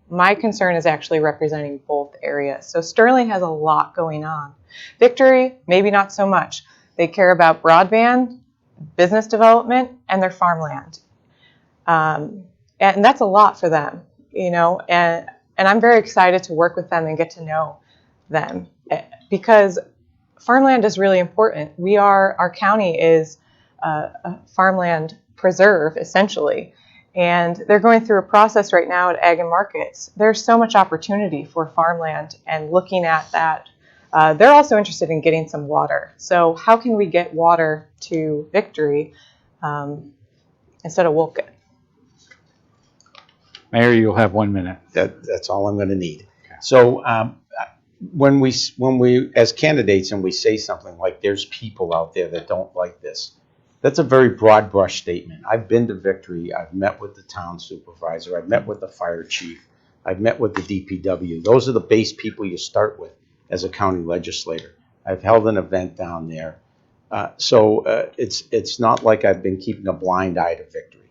my concern is actually representing both areas. So Sterling has a lot going on. Victory, maybe not so much. They care about broadband, business development, and their farmland. And that's a lot for them, and I'm very excited to work with them and get to know them, because farmland is really important. Our county is a farmland preserve, essentially. And they're going through a process right now at Ag and Markets. There's so much opportunity for farmland, and looking at that, they're also interested in getting some water. So how can we get water to Victory instead of Wolcott? Mayor, you'll have 1 minute. That's all I'm going to need. So when we as candidates and we say something like there's people out there that don't like this, that's a very broad brush statement. I've been to Victory. I've met with the town supervisor. I've met with the fire chief. I've met with the DPW. Those are the base people you start with as a county legislator. I've held an event down there. So it's not like I've been keeping a blind eye to Victory.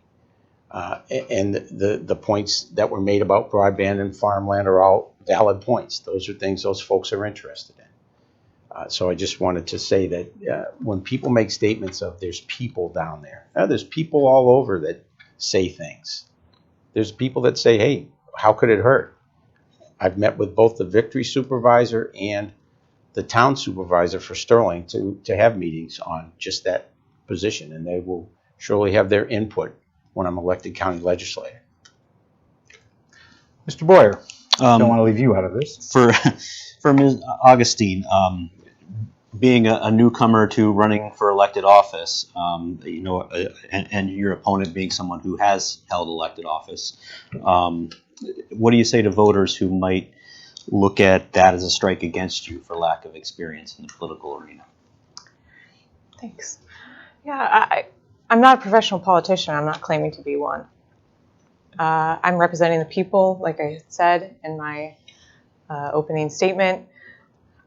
And the points that were made about broadband and farmland are all valid points. Those are things those folks are interested in. So I just wanted to say that when people make statements of there's people down there, there's people all over that say things. There's people that say, hey, how could it hurt? I've met with both the Victory supervisor and the town supervisor for Sterling to have meetings on just that position, and they will surely have their input when I'm elected county legislator. Mr. Boyer, don't want to leave you out of this. For Ms. Augustine, being a newcomer to running for elected office, and your opponent being someone who has held elected office, what do you say to voters who might look at that as a strike against you for lack of experience in the political arena? Thanks. Yeah, I'm not a professional politician. I'm not claiming to be one. I'm representing the people, like I said in my opening statement.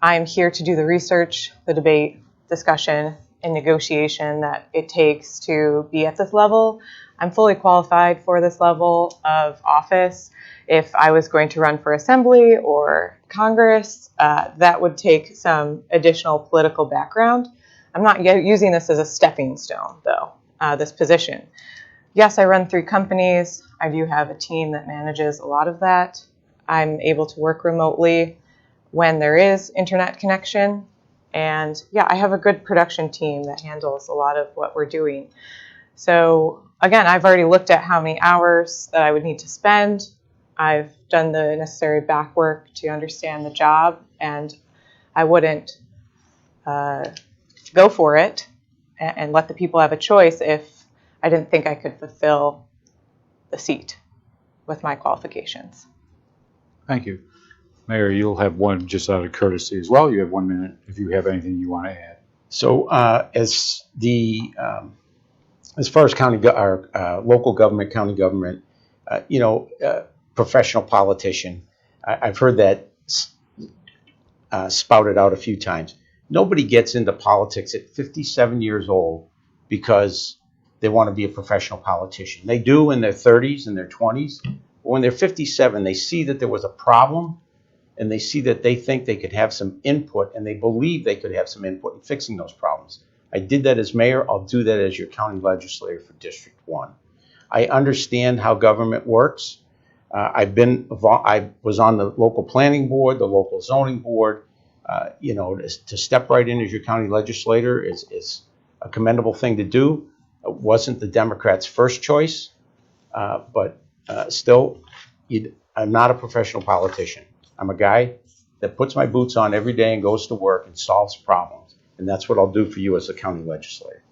I'm here to do the research, the debate, discussion, and negotiation that it takes to be at this level. I'm fully qualified for this level of office. If I was going to run for assembly or Congress, that would take some additional political background. I'm not using this as a stepping stone, though, this position. Yes, I run 3 companies. I do have a team that manages a lot of that. I'm able to work remotely when there is internet connection. And yeah, I have a good production team that handles a lot of what we're doing. So again, I've already looked at how many hours that I would need to spend. I've done the necessary back work to understand the job, and I wouldn't go for it and let the people have a choice if I didn't think I could fulfill the seat with my qualifications. Thank you. Mayor, you'll have one just out of courtesy as well. You have 1 minute if you have anything you want to add. So as far as local government, county government, professional politician, I've heard that spouted out a few times. Nobody gets into politics at 57 years old because they want to be a professional politician. They do in their 30s and their 20s. But when they're 57, they see that there was a problem, and they see that they think they could have some input, and they believe they could have some input in fixing those problems. I did that as mayor. I'll do that as your county legislator for District 1. I understand how government works. I was on the local planning board, the local zoning board. To step right in as your county legislator is a commendable thing to do. It wasn't the Democrats' first choice, but still, I'm not a professional politician. I'm a guy that puts my boots on every day and goes to work and solves problems. And that's what I'll do for you as a county legislator.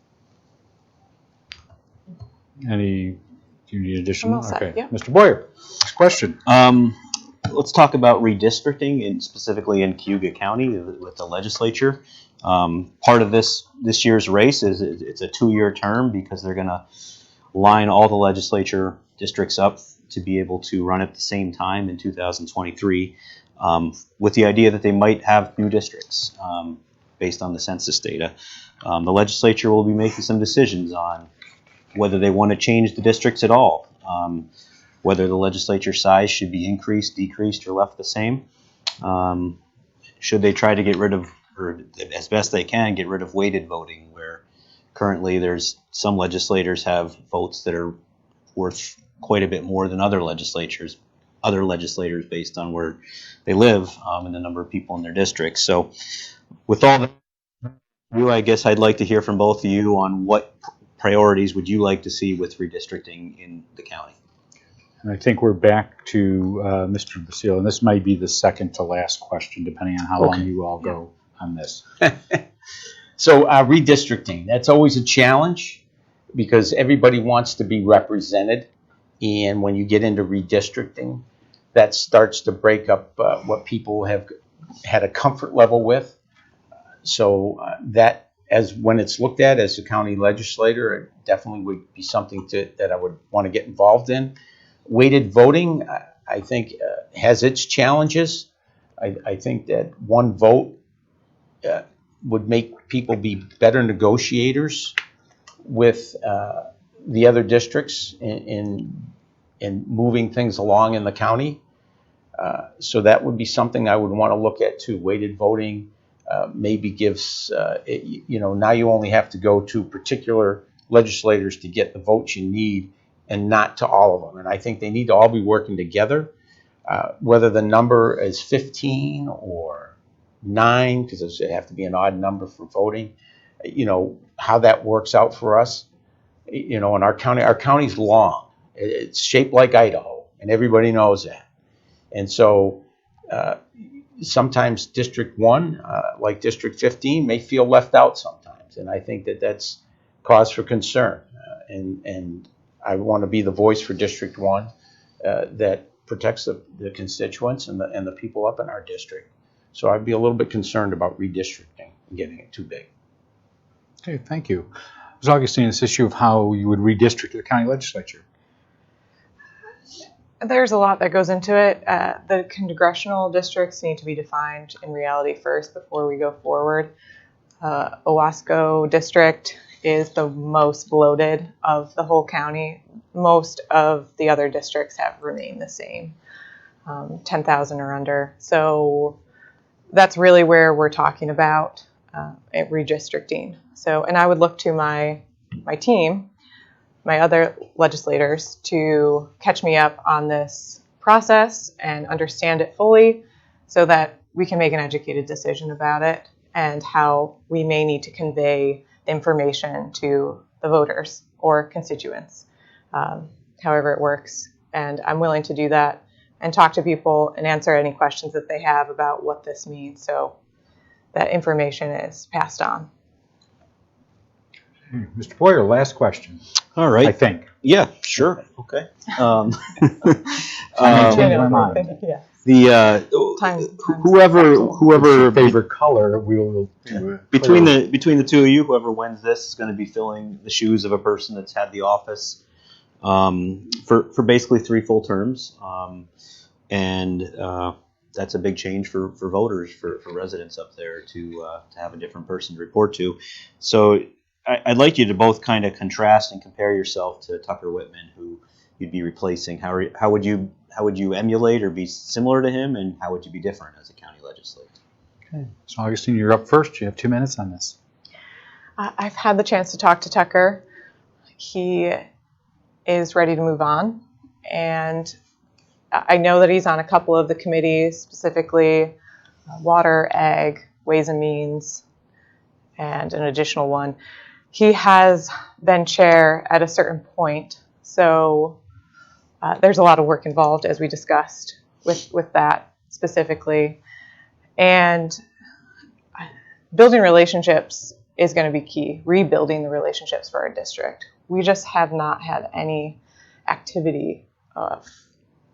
Do you need additional? I'm all set, Okay. yeah. Mr. Boyer, next question. Let's talk about redistricting, and specifically in Cayuga County with the legislature. Part of this year's race is it's a 2-year term because they're going to line all the legislature districts up to be able to run at the same time in 2023, with the idea that they might have new districts based on the census data. The legislature will be making some decisions on whether they want to change the districts at all, whether the legislature size should be increased, decreased, or left the same. Should they try to get rid of, or as best they can, get rid of weighted voting, where currently there's some legislators have votes that are worth quite a bit more than other legislators based on where they live and the number of people in their districts. So with all that, I guess I'd like to hear from both of you on what priorities would you like to see with redistricting in the county? And I think we're back to Mr. Basile, and this might be the second to last question, depending on how long you all go on this. So redistricting, that's always a challenge because everybody wants to be represented. And when you get into redistricting, that starts to break up what people have had a comfort level with. So that, as when it's looked at as a county legislator, it definitely would be something that I would want to get involved in. Weighted voting, I think, has its challenges. I think that one vote would make people be better negotiators with the other districts in moving things along in the county. So that would be something I would want to look at too. Weighted voting maybe gives, now you only have to go to particular legislators to get the votes you need and not to all of them. And I think they need to all be working together, whether the number is 15 or 9, because it have to be an odd number for voting, how that works out for us. In our county's long. It's shaped like Idaho, and everybody knows that. And so sometimes District 1, like District 15, may feel left out sometimes. And I think that that's cause for concern. And I want to be the voice for District 1 that protects the constituents and the people up in our district. So I'd be a little bit concerned about redistricting and getting it too big. Okay, thank you. Ms. Augustine, this issue of how you would redistrict the county legislature. There's a lot that goes into it. The congressional districts need to be defined in reality first before we go forward. Owasco district is the most bloated of the whole county. Most of the other districts have remained the same, 10,000 or under. So that's really where we're talking about redistricting. So, and I would look to my team, my other legislators, to catch me up on this process and understand it fully so that we can make an educated decision about it and how we may need to convey information to the voters or constituents, however it works. And I'm willing to do that and talk to people and answer any questions that they have about what this means so that information is passed on. Mr. Boyer, last question. All right. I think. Yeah, sure. Okay. Yeah. Whoever Favorite color, we will do between the two of you, whoever wins this is going to be filling the shoes of a person that's had the office for basically 3 full terms, and that's a big change for voters, for residents up there to have a different person to report to. So I'd like you to both kind of contrast and compare yourself to Tucker Whitman, who you'd be replacing. How would you emulate or be similar to him, and how would you be different as a county legislator? Okay. So Augustine, you're up first. You have 2 minutes on this. I've had the chance to talk to Tucker. He is ready to move on, and I know that he's on a couple of the committees, specifically Water, Ag, Ways and Means, and an additional one. He has been chair at a certain point, so there's a lot of work involved, as we discussed, with that specifically. And building relationships is going to be key, rebuilding the relationships for our district. We just have not had any activity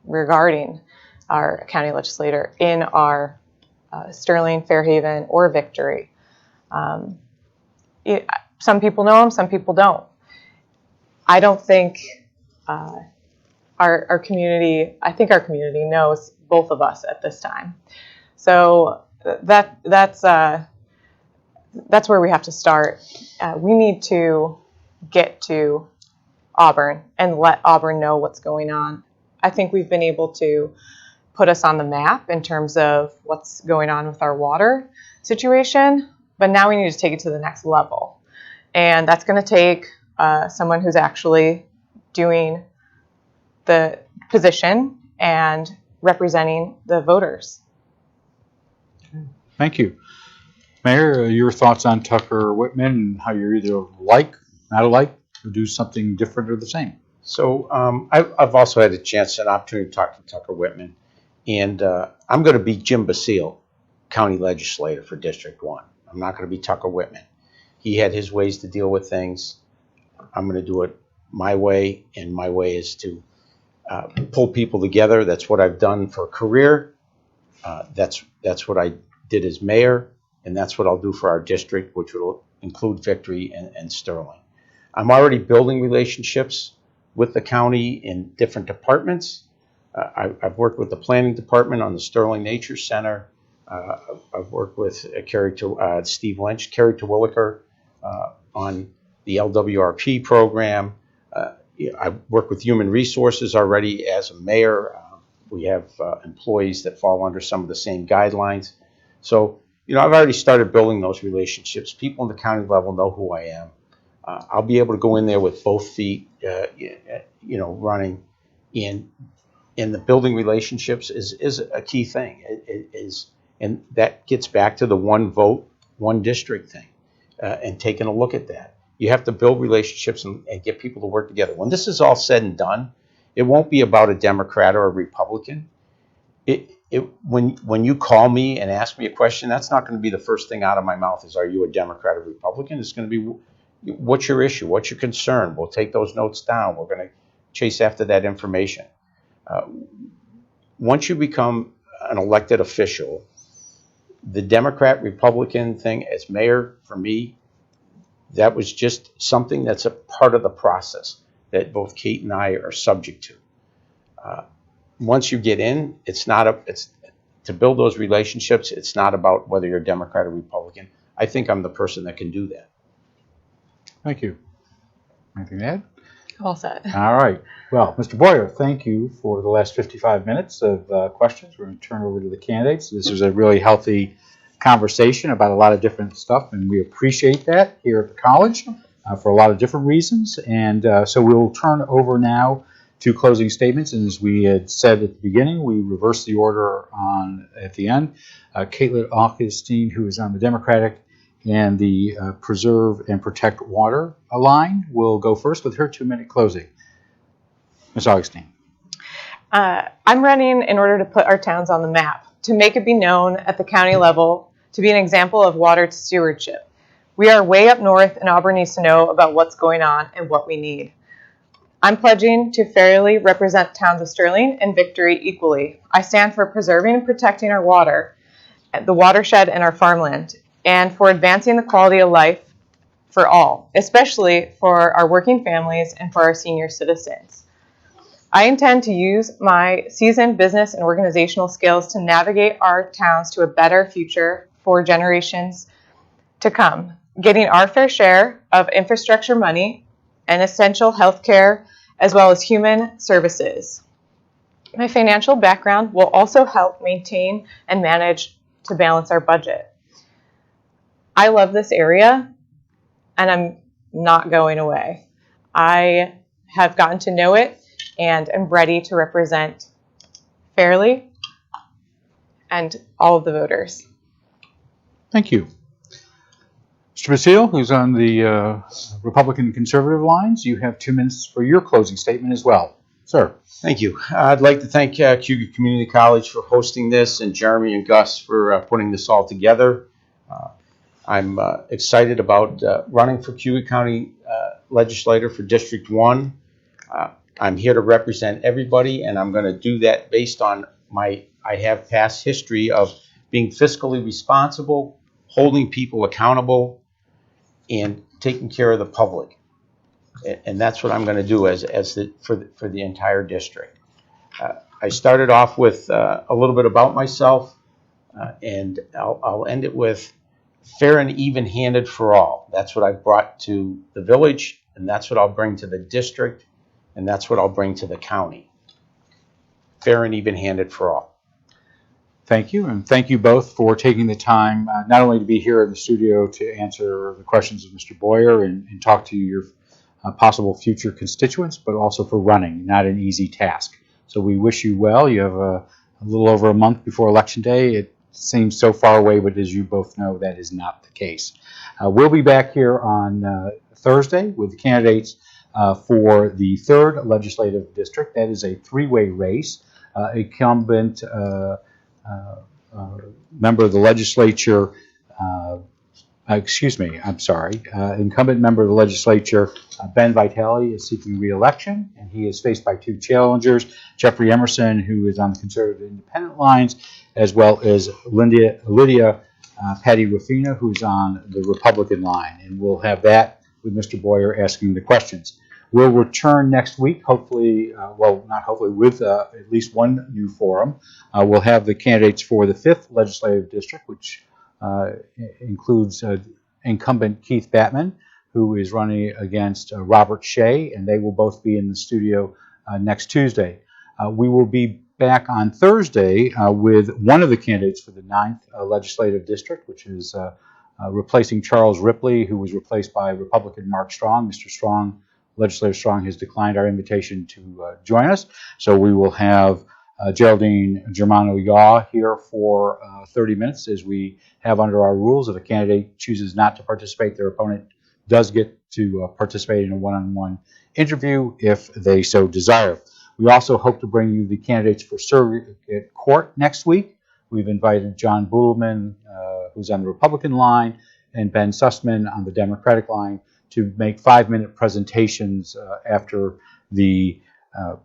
regarding our county legislator in our Sterling, Fairhaven, or Victory. Some people know him, some people don't. I don't think our community, I think our community knows both of us at this time. So that's where we have to start. We need to get to Auburn and let Auburn know what's going on. I think we've been able to put us on the map in terms of what's going on with our water situation, but now we need to take it to the next level. And that's going to take someone who's actually doing the position and representing the voters. Thank you. Mayor, your thoughts on Tucker Whitman and how you're either like, not alike, or do something different or the same? So I've also had a chance and opportunity to talk to Tucker Whitman, and I'm going to be Jim Basile, County Legislator for District 1. I'm not going to be Tucker Whitman. He had his ways to deal with things. I'm going to do it my way, and my way is to pull people together. That's what I've done for a career. That's what I did as mayor, and that's what I'll do for our district, which will include Victory and Sterling. I'm already building relationships with the county in different departments. I've worked with the planning department on the Sterling Nature Center. I've worked with Steve Lynch, Carrie Terwilliger on the LWRP program. I've worked with Human Resources already as a mayor. We have employees that fall under some of the same guidelines. So, I've already started building those relationships. People in the county level know who I am. I'll be able to go in there with both feet, running. And the building relationships is a key thing. It is, and that gets back to the one vote, one district thing, and taking a look at that. You have to build relationships and get people to work together. When this is all said and done, it won't be about a Democrat or a Republican. When you call me and ask me a question, that's not going to be the first thing out of my mouth is, are you a Democrat or Republican? It's going to be, what's your issue? What's your concern? We'll take those notes down. We're going to chase after that information. Once you become an elected official, the Democrat-Republican thing as mayor, for me, that was just something that's a part of the process that both Kate and I are subject to. Once you get in, it's to build those relationships. It's not about whether you're a Democrat or Republican. I think I'm the person that can do that. Thank you. Anything to add? All set. All right. Well, Mr. Boyer, thank you for the last 55 minutes of questions. We're going to turn over to the candidates. This was a really healthy conversation about a lot of different stuff, and we appreciate that here at the college for a lot of different reasons. And so we'll turn over now to closing statements. And as we had said at the beginning, we reversed the order at the end. Caitlin Augustine, who is on the Democratic and the Preserve and Protect Water line, will go first with her 2-minute closing. Ms. Augustine. I'm running in order to put our towns on the map, to make it be known at the county level, to be an example of water stewardship. We are way up north, and Auburn needs to know about what's going on and what we need. I'm pledging to fairly represent towns of Sterling and Victory equally. I stand for preserving and protecting our water, the watershed, and our farmland, and for advancing the quality of life for all, especially for our working families and for our senior citizens. I intend to use my seasoned business and organizational skills to navigate our towns to a better future for generations to come, getting our fair share of infrastructure money and essential health care, as well as human services. My financial background will also help maintain and manage to balance our budget. I love this area, and I'm not going away. I have gotten to know it and am ready to represent fairly and all of the voters. Thank you. Mr. Basile, who's on the Republican Conservative lines, you have 2 minutes for your closing statement as well. Sir. Thank you. I'd like to thank Cayuga Community College for hosting this, and Jeremy and Gus for putting this all together. I'm excited about running for Cayuga County Legislator for District 1. I'm here to represent everybody, and I'm going to do that based on I have past history of being fiscally responsible, holding people accountable, and taking care of the public. And that's what I'm going to do for the entire district. I started off with a little bit about myself, and I'll end it with fair and even-handed for all. That's what I've brought to the village, and that's what I'll bring to the district, and that's what I'll bring to the county. Fair and even-handed for all. Thank you, and thank you both for taking the time not only to be here in the studio to answer the questions of Mr. Boyer and talk to your possible future constituents, but also for running. Not an easy task. So we wish you well. You have a little over a month before Election Day. It seems so far away, but as you both know, that is not the case. We'll be back here on Thursday with the candidates for the 3rd Legislative District. That is a three-way race. Incumbent member of the legislature, incumbent member of the legislature, Ben Vitale, is seeking re-election, and he is faced by 2 challengers, Jeffrey Emerson, who is on the Conservative Independent lines, as well as Lydia Patty Ruffino, who's on the Republican line. And we'll have that with Mr. Boyer asking the questions. We'll return next week, hopefully, not hopefully, with at least one new forum. We'll have the candidates for the 5th Legislative District, which includes incumbent Keith Batman, who is running against Robert Shea, and they will both be in the studio next Tuesday. We will be back on Thursday with one of the candidates for the 9th Legislative District, which is replacing Charles Ripley, who was replaced by Republican Mark Strong. Mr. Strong, Legislator Strong, has declined our invitation to join us, so we will have Geraldine Germano-Yaw here for 30 minutes, as we have under our rules. If a candidate chooses not to participate, their opponent does get to participate in a one-on-one interview if they so desire. We also hope to bring you the candidates for surrogate court next week. We've invited John Buhlman, who's on the Republican line, and Ben Sussman on the Democratic line to make 5-minute presentations after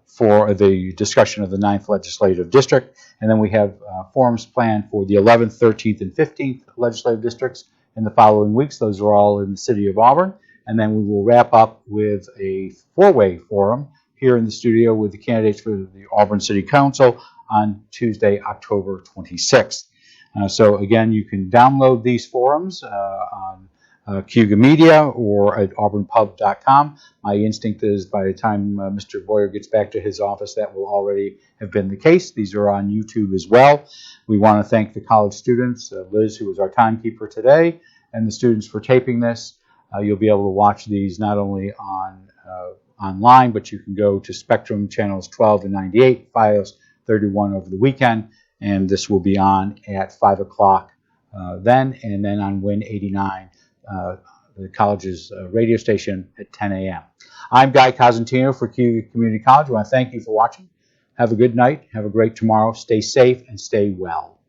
for the discussion of the 9th Legislative District. And then we have forums planned for the 11th, 13th, and 15th Legislative Districts in the following weeks. Those are all in the city of Auburn. And then we will wrap up with a 4-way forum here in the studio with the candidates for the Auburn City Council on Tuesday, October 26th. So again, you can download these forums on Cayuga Media or at auburnpub.com. My instinct is by the time Mr. Boyer gets back to his office, that will already have been the case. These are on YouTube as well. We want to thank the college students, Liz, who was our timekeeper today, and the students for taping this. You'll be able to watch these not only online, but you can go to Spectrum channels 12 and 98, Fios 31 over the weekend, and this will be on at 5 o'clock then, and then on Win 89, the college's radio station, at 10 a.m. I'm Guy Cosentino for Cayuga Community College. I want to thank you for watching. Have a good night. Have a great tomorrow. Stay safe and stay well.